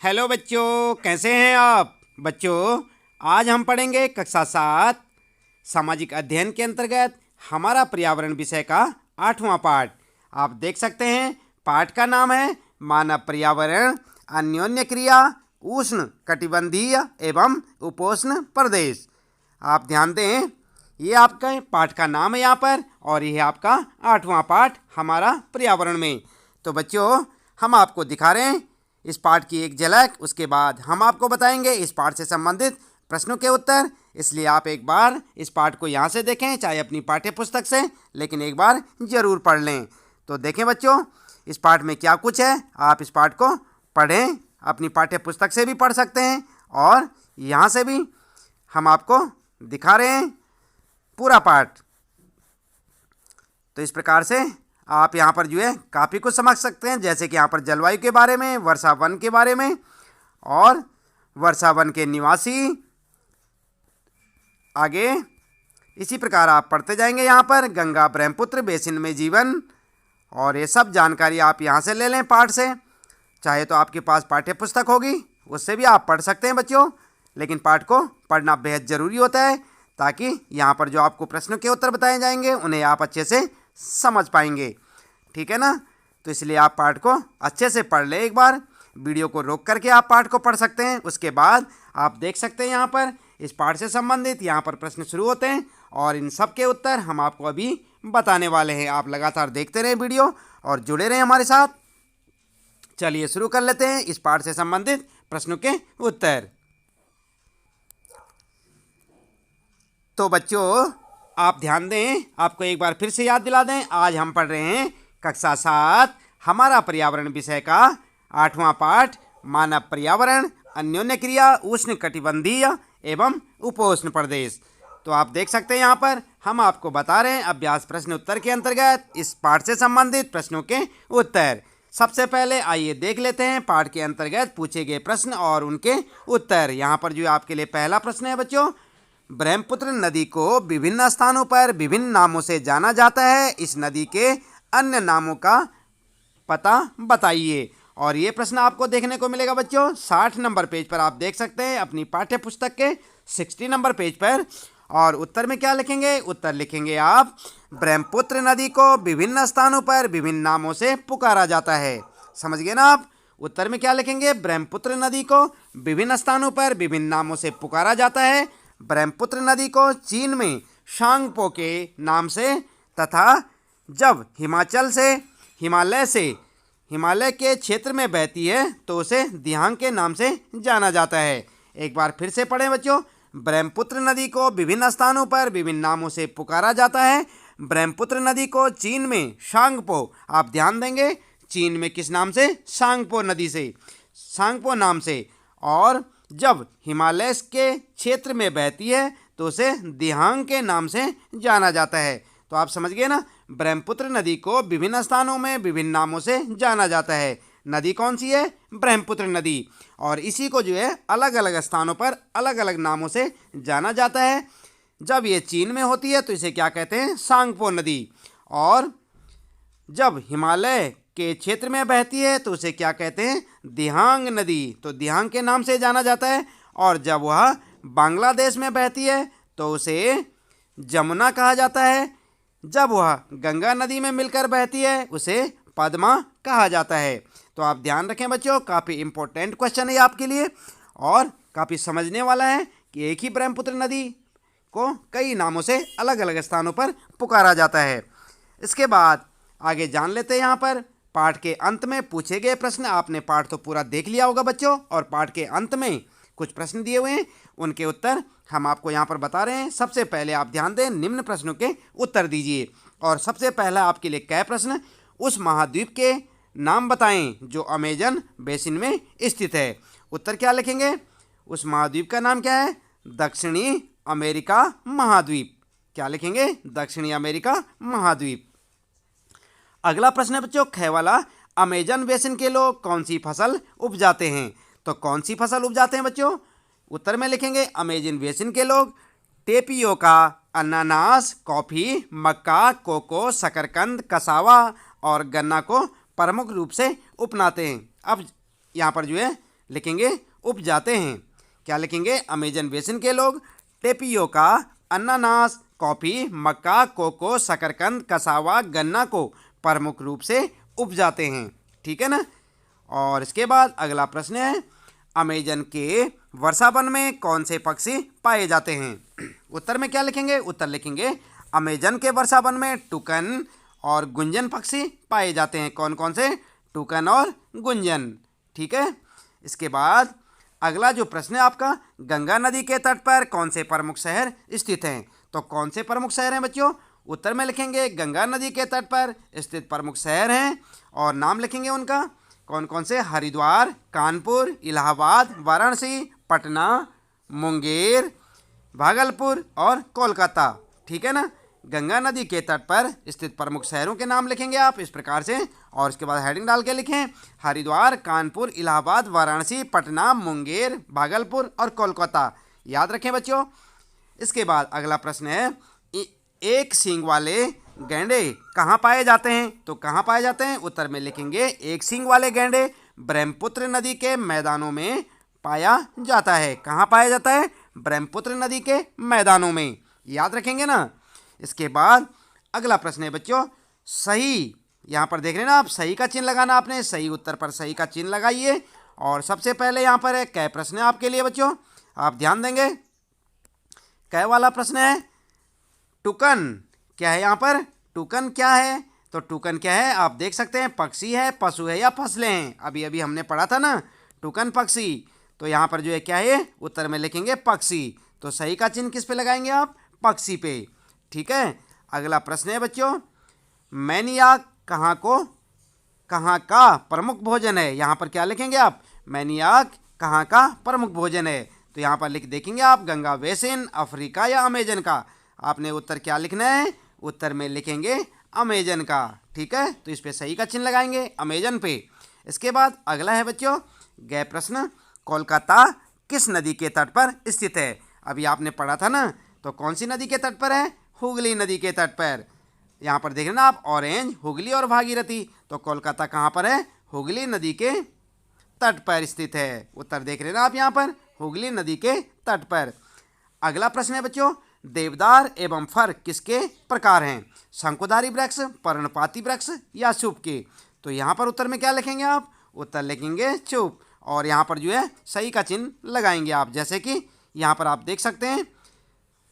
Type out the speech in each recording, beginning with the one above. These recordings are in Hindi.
हेलो बच्चों, कैसे हैं आप बच्चों। आज हम पढ़ेंगे कक्षा 7 सामाजिक अध्ययन के अंतर्गत हमारा पर्यावरण विषय का 8वां पाठ। आप देख सकते हैं पाठ का नाम है मानव पर्यावरण अन्योन्य क्रिया उष्ण कटिबंधीय एवं उपोष्ण प्रदेश। आप ध्यान दें, ये आपका पाठ का नाम है यहाँ पर और यह आपका 8वां पाठ हमारा पर्यावरण में। तो बच्चों, हम आपको दिखा रहे हैं इस पाठ की एक झलक, उसके बाद हम आपको बताएंगे इस पाठ से संबंधित प्रश्नों के उत्तर। इसलिए आप एक बार इस पाठ को यहाँ से देखें, चाहे अपनी पाठ्य पुस्तक से, लेकिन एक बार ज़रूर पढ़ लें। तो देखें बच्चों, इस पाठ में क्या कुछ है। आप इस पाठ को पढ़ें, अपनी पाठ्य पुस्तक से भी पढ़ सकते हैं और यहाँ से भी हम आपको दिखा रहे हैं पूरा पाठ। तो इस प्रकार से आप यहाँ पर जो है काफ़ी कुछ समझ सकते हैं, जैसे कि यहाँ पर जलवायु के बारे में, वर्षा वन के बारे में और वर्षा वन के निवासी। आगे इसी प्रकार आप पढ़ते जाएंगे यहाँ पर गंगा ब्रह्मपुत्र बेसिन में जीवन, और ये सब जानकारी आप यहाँ से ले लें पाठ से। चाहे तो आपके पास पाठ्य पुस्तक होगी, उससे भी आप पढ़ सकते हैं बच्चों, लेकिन पाठ को पढ़ना बेहद ज़रूरी होता है ताकि यहाँ पर जो आपको प्रश्नों के उत्तर बताए जाएंगे उन्हें आप अच्छे से समझ पाएंगे। ठीक है ना। तो इसलिए आप पाठ को अच्छे से पढ़ लें। एक बार वीडियो को रोक करके आप पाठ को पढ़ सकते हैं। उसके बाद आप देख सकते हैं यहाँ पर इस पाठ से संबंधित यहाँ पर प्रश्न शुरू होते हैं और इन सब के उत्तर हम आपको अभी बताने वाले हैं। आप लगातार देखते रहें वीडियो और जुड़े रहें हमारे साथ। चलिए शुरू कर लेते हैं इस पाठ से संबंधित प्रश्नों के उत्तर। तो बच्चों, आप ध्यान दें, आपको एक बार फिर से याद दिला दें, आज हम पढ़ रहे हैं कक्षा 7 हमारा पर्यावरण विषय का 8वां पाठ मानव पर्यावरण अन्योन्य क्रिया उष्ण कटिबंधीय एवं उपोष्ण प्रदेश। तो आप देख सकते हैं यहाँ पर हम आपको बता रहे हैं अभ्यास प्रश्न उत्तर के अंतर्गत इस पाठ से संबंधित प्रश्नों के उत्तर। सबसे पहले आइए देख लेते हैं पाठ के अंतर्गत पूछे गए प्रश्न और उनके उत्तर। यहाँ पर जो आपके लिए पहला प्रश्न है बच्चों, ब्रह्मपुत्र नदी को विभिन्न स्थानों पर विभिन्न नामों से जाना जाता है, इस नदी के अन्य नामों का पता बताइए। और ये प्रश्न आपको देखने को मिलेगा बच्चों 60 नंबर पेज पर। आप देख सकते हैं अपनी पाठ्य पुस्तक के 60 नंबर पेज पर। और उत्तर में क्या लिखेंगे? उत्तर लिखेंगे आप ब्रह्मपुत्र नदी को विभिन्न स्थानों पर विभिन्न नामों से पुकारा जाता है। समझ गए ना आप? उत्तर में क्या लिखेंगे? ब्रह्मपुत्र नदी को विभिन्न स्थानों पर विभिन्न नामों से पुकारा जाता है। ब्रह्मपुत्र नदी को चीन में शांगपो के नाम से तथा जब हिमालय के क्षेत्र में बहती है तो उसे दिहांग के नाम से जाना जाता है। एक बार फिर से पढ़ें बच्चों, ब्रह्मपुत्र नदी को विभिन्न स्थानों पर विभिन्न नामों से पुकारा जाता है। ब्रह्मपुत्र नदी को चीन में शांगपो, आप ध्यान देंगे चीन में किस नाम से? शांगपो नदी से, शांगपो नाम से। और जब हिमालय के क्षेत्र में बहती है तो उसे दिहांग के नाम से जाना जाता है। तो आप समझ गए ना, ब्रह्मपुत्र नदी को विभिन्न स्थानों में विभिन्न नामों से जाना जाता है। नदी कौन सी है? ब्रह्मपुत्र नदी। और इसी को जो है अलग अलग स्थानों पर अलग अलग नामों से जाना जाता है। जब ये चीन में होती है तो इसे क्या कहते हैं? शांगपो नदी। और जब हिमालय के क्षेत्र में बहती है तो उसे क्या कहते हैं? दिहांग नदी। तो दिहांग के नाम से जाना जाता है। और जब वह बांग्लादेश में बहती है तो उसे जमुना कहा जाता है। जब वह गंगा नदी में मिलकर बहती है उसे पद्मा कहा जाता है। तो आप ध्यान रखें बच्चों, काफ़ी इंपॉर्टेंट क्वेश्चन है आपके लिए और काफ़ी समझने वाला है कि एक ही ब्रह्मपुत्र नदी को कई नामों से अलग अलग स्थानों पर पुकारा जाता है। इसके बाद आगे जान लेते हैं यहाँ पर पाठ के अंत में पूछे गए प्रश्न। आपने पाठ तो पूरा देख लिया होगा बच्चों, और पाठ के अंत में कुछ प्रश्न दिए हुए हैं, उनके उत्तर हम आपको यहाँ पर बता रहे हैं। सबसे पहले आप ध्यान दें, निम्न प्रश्नों के उत्तर दीजिए। और सबसे पहला आपके लिए क्या प्रश्न? उस महाद्वीप के नाम बताएं जो अमेजन बेसिन में स्थित है। उत्तर क्या लिखेंगे? उस महाद्वीप का नाम क्या है? दक्षिणी अमेरिका महाद्वीप। क्या लिखेंगे? दक्षिणी अमेरिका महाद्वीप। अगला प्रश्न है बच्चों, ख वाला, अमेजन बेसिन के लोग कौन सी फसल उपजाते हैं? तो कौन सी फसल उपजाते हैं बच्चों? उत्तर में लिखेंगे अमेजन बेसिन के लोग टेपियोका, अनानास, कॉफ़ी, मक्का, कोको, शकरकंद, कसावा और गन्ना को प्रमुख रूप से अपनाते हैं। अब यहाँ पर जो है लिखेंगे उपजाते हैं। क्या लिखेंगे? अमेजन बेसिन के लोग टेपियोका, अनानास, कॉफ़ी, मक्का, कोको, शकरकंद, कसावा, गन्ना को प्रमुख रूप से उपजाते हैं। ठीक है ना। और इसके बाद अगला प्रश्न है, अमेजन के वर्षावन में कौन से पक्षी पाए जाते हैं? उत्तर में क्या लिखेंगे? उत्तर लिखेंगे अमेजन के वर्षावन में टुकन और गुंजन पक्षी पाए जाते हैं। कौन कौन से? टुकन और गुंजन। ठीक है। इसके बाद अगला जो प्रश्न है आपका, गंगा नदी के तट पर कौन से प्रमुख शहर स्थित हैं? तो कौन से प्रमुख शहर हैं बच्चों? उत्तर में लिखेंगे गंगा नदी के तट पर स्थित प्रमुख शहर हैं और नाम लिखेंगे उनका। कौन कौन से? हरिद्वार, कानपुर, इलाहाबाद, वाराणसी, पटना, मुंगेर, भागलपुर और कोलकाता। ठीक है ना। गंगा नदी के तट पर स्थित प्रमुख शहरों के नाम लिखेंगे आप इस प्रकार से, और इसके बाद हेडिंग डाल के लिखें हरिद्वार, कानपुर, इलाहाबाद, वाराणसी, पटना, मुंगेर, भागलपुर और कोलकाता। याद रखें बच्चों। इसके बाद अगला प्रश्न है, एक सींग वाले गैंडे कहाँ पाए जाते हैं? तो कहाँ पाए जाते हैं? उत्तर में लिखेंगे एक सींग वाले गैंडे ब्रह्मपुत्र नदी के मैदानों में पाया जाता है। कहाँ पाया जाता है? ब्रह्मपुत्र नदी के मैदानों में। याद रखेंगे ना। इसके बाद अगला प्रश्न है बच्चों, सही, यहाँ पर देख रहे हैं ना आप, सही का चिन्ह लगाना आपने। सही उत्तर पर सही का चिन्ह लगाइए। और सबसे पहले यहाँ पर है कै प्रश्न है आपके लिए बच्चों, आप ध्यान देंगे। कै वाला प्रश्न है, टुकन क्या है? यहाँ पर टुकन क्या है? तो टुकन क्या है? आप देख सकते हैं पक्षी है, पशु है या फसलें हैं। अभी अभी हमने पढ़ा था ना, टुकन पक्षी। तो यहाँ पर जो है क्या है? उत्तर में लिखेंगे पक्षी। तो सही का चिन्ह किस पे लगाएंगे आप? पक्षी पे। ठीक है। अगला प्रश्न है बच्चों, मैनियाक कहाँ का प्रमुख भोजन है? यहाँ पर क्या लिखेंगे आप? मैनियाक कहाँ का प्रमुख भोजन है? तो यहाँ पर लिख देखेंगे आप गंगा बेसिन, अफ्रीका या अमेजन का। आपने उत्तर क्या लिखना है? उत्तर में लिखेंगे अमेजन का। ठीक है। तो इस पे सही का चिन्ह लगाएंगे अमेजन पे। इसके बाद अगला है बच्चों, गै प्रश्न, कोलकाता किस नदी के तट पर स्थित है? अभी आपने पढ़ा था ना। तो कौन सी नदी के तट पर है? हुगली नदी के तट पर। यहाँ पर देख रहे ना आप, ऑरेंज, हुगली और भागीरथी। तो कोलकाता कहाँ पर है? हुगली नदी के तट पर स्थित है। उत्तर देख रहे ना आप यहाँ पर, हुगली नदी के तट पर। अगला प्रश्न है बच्चों, देवदार एवं फर किसके प्रकार हैं? शंकुधारी वृक्ष, पर्णपाती वृक्ष या चुप के? तो यहाँ पर उत्तर में क्या लिखेंगे आप? उत्तर लिखेंगे चुप। और यहाँ पर जो है सही का चिन्ह लगाएंगे आप, जैसे कि यहाँ पर आप देख सकते हैं।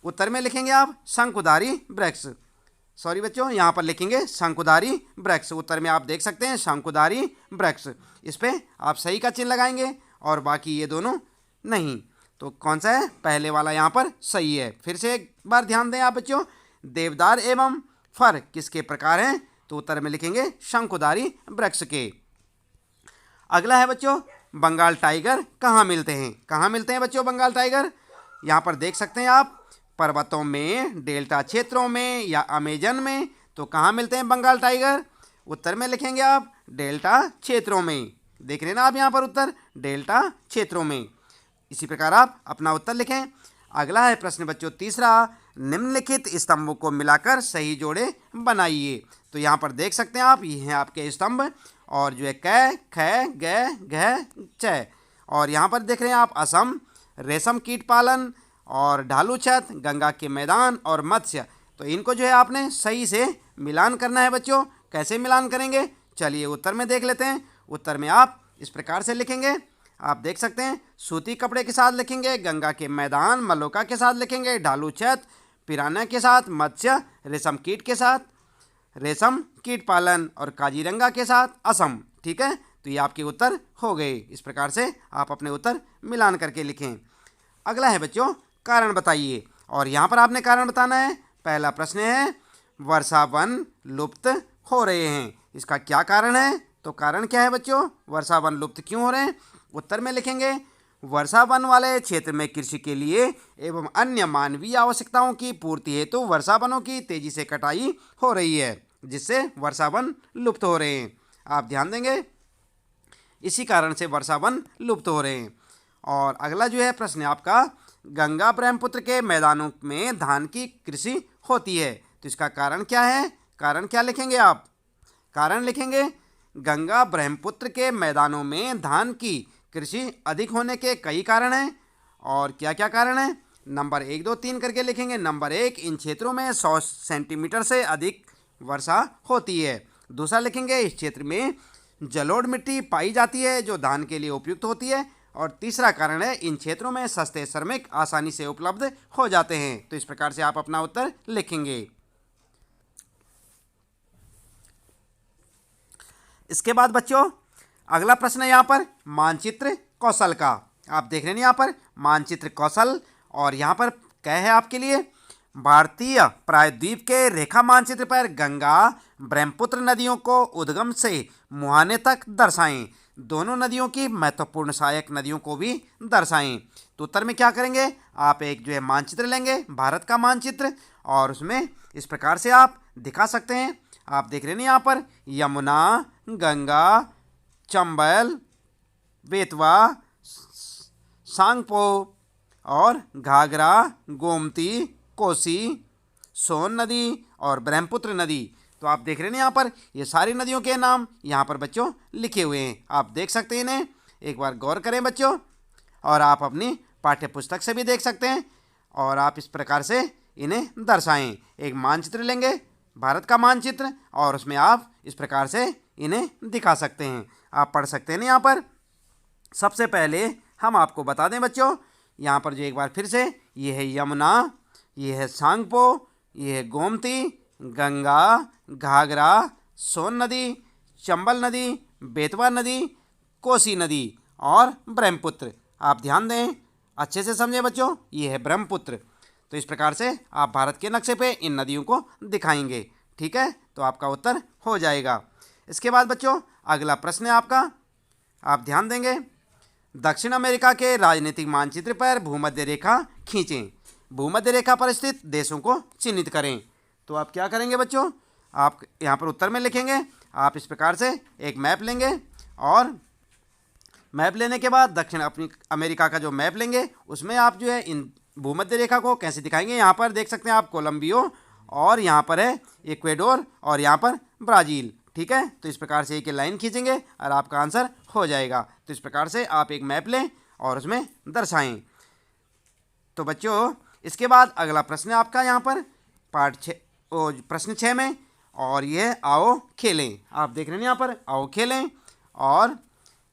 उत्तर में लिखेंगे आप शंकुधारी वृक्ष। सॉरी बच्चों, यहाँ पर लिखेंगे शंकुधारी वृक्ष। उत्तर में आप देख सकते हैं शंकुधारी वृक्ष। इस पे आप सही का चिन्ह लगाएंगे और बाकी ये दोनों नहीं। तो कौन सा है? पहले वाला यहाँ पर सही है। फिर से एक बार ध्यान दें आप बच्चों, देवदार एवं फर किसके प्रकार हैं? तो उत्तर में लिखेंगे शंकुधारी वृक्ष के। अगला है बच्चों, बंगाल टाइगर कहाँ मिलते हैं? कहाँ मिलते हैं बच्चों बंगाल टाइगर? यहाँ पर देख सकते हैं आप, पर्वतों में, डेल्टा क्षेत्रों में या अमेजन में। तो कहाँ मिलते हैं बंगाल टाइगर? उत्तर में लिखेंगे आप डेल्टा क्षेत्रों में। देख रहे हैं ना आप यहाँ पर उत्तर, डेल्टा क्षेत्रों में। इसी प्रकार आप अपना उत्तर लिखें। अगला है प्रश्न बच्चों तीसरा, निम्नलिखित स्तंभों को मिलाकर सही जोड़े बनाइए। तो यहाँ पर देख सकते हैं आप, ये हैं आपके स्तंभ, और जो है कै, ख, ग, घ, च। और यहाँ पर देख रहे हैं आप असम, रेशम कीट पालन और ढालू छत, गंगा के मैदान और मत्स्य। तो इनको जो है आपने सही से मिलान करना है बच्चों। कैसे मिलान करेंगे? चलिए उत्तर में देख लेते हैं। उत्तर में आप इस प्रकार से लिखेंगे, आप देख सकते हैं, सूती कपड़े के साथ लिखेंगे गंगा के मैदान, मलोका के साथ लिखेंगे ढालू छत, पिराना के साथ मत्स्य, रेशम कीट के साथ रेशम कीट पालन और काजीरंगा के साथ असम। ठीक है। तो ये आपके उत्तर हो गए। इस प्रकार से आप अपने उत्तर मिलान करके लिखें। अगला है बच्चों, कारण बताइए। और यहाँ पर आपने कारण बताना है। पहला प्रश्न है, वर्षा वन लुप्त हो रहे हैं, इसका क्या कारण है? तो कारण क्या है बच्चों? वर्षा वन लुप्त क्यों हो रहे हैं? उत्तर में लिखेंगे वर्षा वन वाले क्षेत्र में कृषि के लिए एवं अन्य मानवीय आवश्यकताओं की पूर्ति हेतु वर्षा वनों की तेजी से कटाई हो रही है, जिससे वर्षा वन लुप्त हो रहे हैं। आप ध्यान देंगे, इसी कारण से वर्षा वन लुप्त हो रहे हैं। और अगला जो है प्रश्न है आपका, गंगा ब्रह्मपुत्र के मैदानों में धान की कृषि होती है, तो इसका कारण क्या है? कारण क्या लिखेंगे आप? कारण लिखेंगे गंगा ब्रह्मपुत्र के मैदानों में धान की कृषि अधिक होने के कई कारण हैं। और क्या क्या कारण हैं? नंबर 1, 2, 3 करके लिखेंगे। नंबर 1, इन क्षेत्रों में 100 सेंटीमीटर से अधिक वर्षा होती है। दूसरा लिखेंगे, इस क्षेत्र में जलोढ़ मिट्टी पाई जाती है जो धान के लिए उपयुक्त होती है। और तीसरा कारण है, इन क्षेत्रों में सस्ते श्रमिक आसानी से उपलब्ध हो जाते हैं। तो इस प्रकार से आप अपना उत्तर लिखेंगे। इसके बाद बच्चों अगला प्रश्न है यहाँ पर मानचित्र कौशल का। आप देख रहे हैं यहाँ पर मानचित्र कौशल, और यहाँ पर क्या है आपके लिए, भारतीय प्रायद्वीप के रेखा मानचित्र पर गंगा ब्रह्मपुत्र नदियों को उद्गम से मुहाने तक दर्शाएं। दोनों नदियों की महत्वपूर्ण सहायक नदियों को भी दर्शाएं। तो उत्तर में क्या करेंगे, आप एक जो है मानचित्र लेंगे, भारत का मानचित्र, और उसमें इस प्रकार से आप दिखा सकते हैं। आप देख रहे हैं यहाँ पर यमुना, गंगा, चंबल, बेतवा, सांगपो और घाघरा, गोमती, कोसी, सोन नदी और ब्रह्मपुत्र नदी। तो आप देख रहे हैं यहाँ पर ये सारी नदियों के नाम यहाँ पर बच्चों लिखे हुए हैं। आप देख सकते हैं इन्हें, एक बार गौर करें बच्चों, और आप अपनी पाठ्य पुस्तक से भी देख सकते हैं। और आप इस प्रकार से इन्हें दर्शाएं। एक मानचित्र लेंगे, भारत का मानचित्र, और उसमें आप इस प्रकार से इन्हें दिखा सकते हैं। आप पढ़ सकते हैं यहाँ पर। सबसे पहले हम आपको बता दें बच्चों, यहाँ पर जो एक बार फिर से, ये है यमुना, ये है सांगपो, ये है गोमती, गंगा, घाघरा, सोन नदी, चंबल नदी, बेतवा नदी, कोसी नदी और ब्रह्मपुत्र। आप ध्यान दें, अच्छे से समझें बच्चों, ये है ब्रह्मपुत्र। तो इस प्रकार से आप भारत के नक्शे पे इन नदियों को दिखाएंगे। ठीक है, तो आपका उत्तर हो जाएगा। इसके बाद बच्चों अगला प्रश्न है आपका, आप ध्यान देंगे, दक्षिण अमेरिका के राजनीतिक मानचित्र पर भूमध्य रेखा खींचें। भूमध्य रेखा पर स्थित देशों को चिन्हित करें। तो आप क्या करेंगे बच्चों, आप यहाँ पर उत्तर में लिखेंगे। आप इस प्रकार से एक मैप लेंगे, और मैप लेने के बाद दक्षिण अमेरिका का जो मैप लेंगे उसमें आप जो है इन भूमध्य रेखा को कैसे दिखाएंगे। यहाँ पर देख सकते हैं आप कोलंबियो, और यहाँ पर है इक्वेडोर, और यहाँ पर ब्राज़ील। ठीक है, तो इस प्रकार से एक लाइन खींचेंगे और आपका आंसर हो जाएगा। तो इस प्रकार से आप एक मैप लें और उसमें दर्शाएं। तो बच्चों इसके बाद अगला प्रश्न है आपका यहाँ पर पाठ 6, प्रश्न 6 में, और ये है आओ खेलें। आप देख रहे हैं यहाँ पर आओ खेलें, और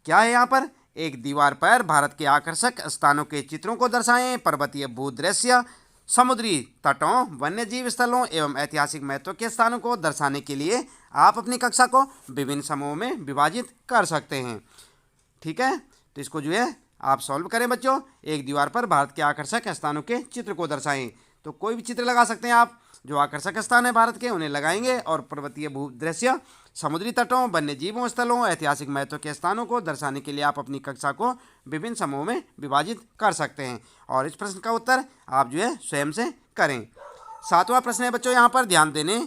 क्या है यहाँ पर, एक दीवार पर भारत के आकर्षक स्थानों के चित्रों को दर्शाएं। पर्वतीय भूदृश्य, समुद्री तटों, वन्यजीव स्थलों एवं ऐतिहासिक महत्व के स्थानों को दर्शाने के लिए आप अपनी कक्षा को विभिन्न समूहों में विभाजित कर सकते हैं। ठीक है, तो इसको जो है आप सॉल्व करें बच्चों। एक दीवार पर भारत के आकर्षक स्थानों के चित्र को दर्शाएं। तो कोई भी चित्र लगा सकते हैं आप, जो आकर्षक स्थान है भारत के उन्हें लगाएंगे, और पर्वतीय भूदृश्य, समुद्री तटों, वन्यजीवों स्थलों, ऐतिहासिक महत्व के स्थानों को दर्शाने के लिए आप अपनी कक्षा को विभिन्न समूहों में विभाजित कर सकते हैं। और इस प्रश्न का उत्तर आप जो है स्वयं से करें। 7वां प्रश्न है बच्चों, यहाँ पर ध्यान देने।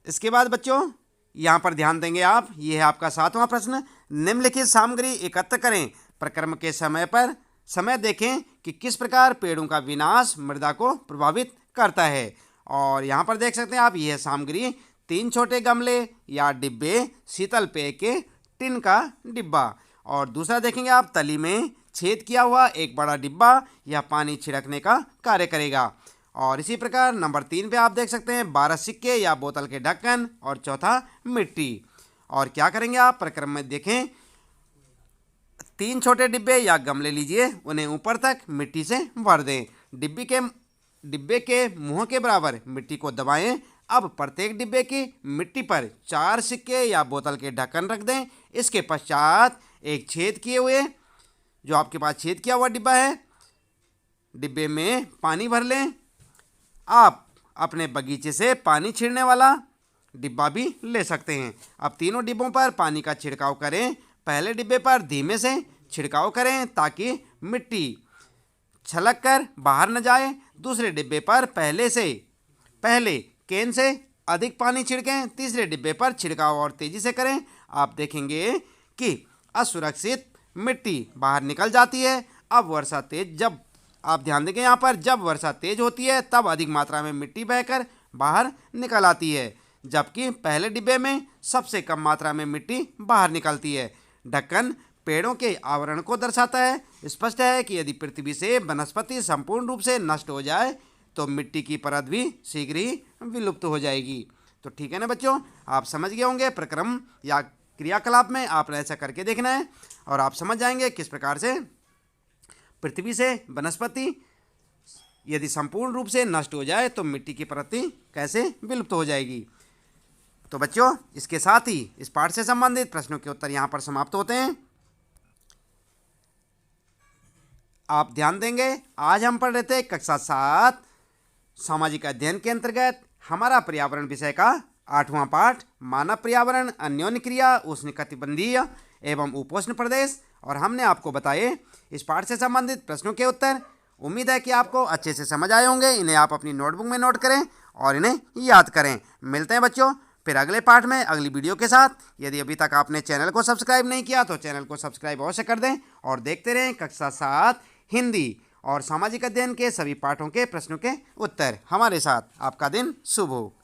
इसके बाद बच्चों यहाँ पर ध्यान देंगे आप, ये है आपका 7वां प्रश्न। निम्नलिखित सामग्री एकत्र करें। प्रक्रम के समय देखें कि किस प्रकार पेड़ों का विनाश मृदा को प्रभावित करता है। और यहाँ पर देख सकते हैं आप, यह सामग्री 3 छोटे गमले या डिब्बे, शीतल पेय के टिन का डिब्बा, और दूसरा देखेंगे आप तली में छेद किया हुआ एक बड़ा डिब्बा या पानी छिड़कने का कार्य करेगा। और इसी प्रकार नंबर 3 पे आप देख सकते हैं 12 सिक्के या बोतल के ढक्कन, और चौथा मिट्टी। और क्या करेंगे आप, प्रक्रम में देखें, 3 छोटे डिब्बे या गमले लीजिए, उन्हें ऊपर तक मिट्टी से भर दें। डिब्बे के मुंह के बराबर मिट्टी को दबाएं। अब प्रत्येक डिब्बे की मिट्टी पर 4 सिक्के या बोतल के ढक्कन रख दें। इसके पश्चात एक छेद किए हुए, जो आपके पास छेद किया हुआ डिब्बा है, डिब्बे में पानी भर लें। आप अपने बगीचे से पानी छिड़ने वाला डिब्बा भी ले सकते हैं। अब तीनों डिब्बों पर पानी का छिड़काव करें। पहले डिब्बे पर धीमे से छिड़काव करें ताकि मिट्टी छलक कर बाहर न जाए। दूसरे डिब्बे पर पहले केन से अधिक पानी छिड़कें। तीसरे डिब्बे पर छिड़काव और तेज़ी से करें। आप देखेंगे कि असुरक्षित मिट्टी बाहर निकल जाती है। अब वर्षा तेज जब आप ध्यान देंगे यहाँ पर, जब वर्षा तेज होती है तब अधिक मात्रा में मिट्टी बहकर बाहर निकल आती है। जबकि पहले डिब्बे में सबसे कम मात्रा में मिट्टी बाहर निकलती है। ढक्कन पेड़ों के आवरण को दर्शाता है। स्पष्ट है कि यदि पृथ्वी से वनस्पति संपूर्ण रूप से नष्ट हो जाए तो मिट्टी की परत भी शीघ्र ही विलुप्त हो जाएगी। तो ठीक है ना बच्चों, आप समझ गए होंगे प्रक्रम या क्रियाकलाप में आपने ऐसा करके देखना है और आप समझ जाएंगे किस प्रकार से पृथ्वी से वनस्पति यदि संपूर्ण रूप से नष्ट हो जाए तो मिट्टी की परत कैसे विलुप्त हो जाएगी। तो बच्चों, इसके साथ ही इस पाठ से संबंधित प्रश्नों के उत्तर यहाँ पर समाप्त होते हैं। आप ध्यान देंगे, आज हम पढ़ रहे थे कक्षा 7 सामाजिक अध्ययन के अंतर्गत हमारा पर्यावरण विषय का 8वां पाठ मानव पर्यावरण अन्योन्य क्रिया उष्णकटिबंधीय एवं उपोष्ण प्रदेश, और हमने आपको बताए इस पाठ से संबंधित प्रश्नों के उत्तर। उम्मीद है कि आपको अच्छे से समझ आए होंगे। इन्हें आप अपनी नोटबुक में नोट करें और इन्हें याद करें। मिलते हैं बच्चों फिर अगले पाठ में अगली वीडियो के साथ। यदि अभी तक आपने चैनल को सब्सक्राइब नहीं किया तो चैनल को सब्सक्राइब अवश्य कर दें और देखते रहें कक्षा 7 हिंदी और सामाजिक अध्ययन के सभी पाठों के प्रश्नों के उत्तर हमारे साथ। आपका दिन शुभ हो।